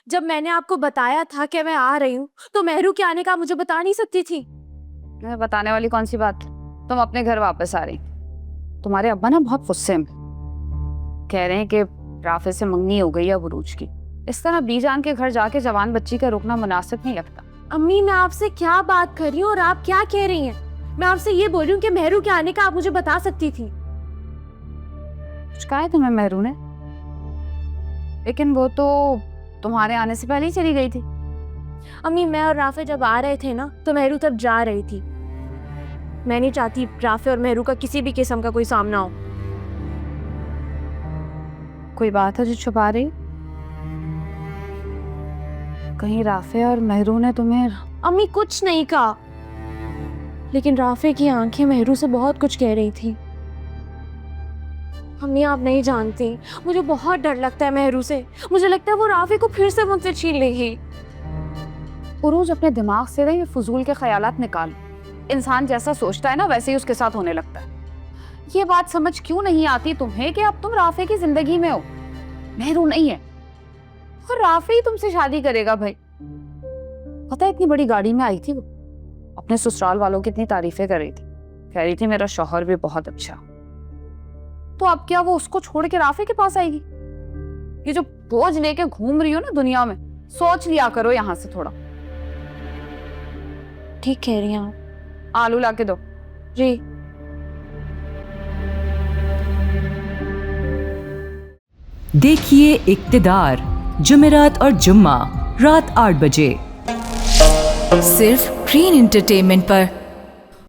जब मैंने आपको बताया था कि मैं आ रही हूँ तो मेहरू के आने का मुझे बता नहीं सकती थी? मैं बताने वाली कौन सी बात? तुम अपने घर वापस आ रही। तुम्हारे अब्बा ना बहुत गुस्से में, कह रहे हैं कि राफे से मंगनी हो गई है बुरूज की। इस तरह बीजान के घर जाके जवान बच्ची का रुकना मुनासिब नहीं लगता। अम्मी, मैं आपसे क्या बात कर रही हूँ और आप क्या कह रही हैं? मैं आपसे ये बोल रही हूँ कि मेहरू के आने का आप मुझे बता सकती थी। कुछ कहा है तुम्हें मेहरू ने? लेकिन वो तो तुम्हारे आने से पहले ही चली गई थी। अम्मी, मैं और राफे जब आ रहे थे ना तो मेहरू तब जा रही थी। मैं नहीं चाहती राफे और मेहरू का किसी भी किस्म का कोई सामना हो। कोई बात है जो छुपा रही? कहीं राफे और मेहरू ने तुम्हें? अम्मी, कुछ नहीं कहा, लेकिन राफे की आंखें मेहरू से बहुत कुछ कह रही थी। अम्मी, आप नहीं जानती, मुझे बहुत डर लगता है मेहरू से। मुझे लगता है वो राफे को फिर से मुझसे छीन लेगी। उरूज, अपने दिमाग से ना ये फजूल के ख्यालात निकाल। इंसान जैसा सोचता है ना वैसे ही उसके साथ होने लगता है। ये बात समझ क्यों नहीं आती तुम्हें कि अब तुम राफे की जिंदगी में हो, मेहरू नहीं है। और राफे ही तुमसे शादी करेगा भाई। पता है, इतनी बड़ी गाड़ी में आई थी वो, अपने ससुराल वालों की इतनी तारीफें कर रही थी, कह रही थी मेरा शौहर भी बहुत अच्छा। तो अब क्या वो उसको छोड़ के राफे के पास आएगी? ये जो बोझ लेके घूम रही हो ना दुनिया में, सोच लिया करो यहाँ से थोड़ा। ठीक कह रही हैं आप। आलू ला के दो। जी। देखिए इक्तिदार, जुमेरात और जुम्मा रात 8 बजे सिर्फ ग्रीन एंटरटेनमेंट पर।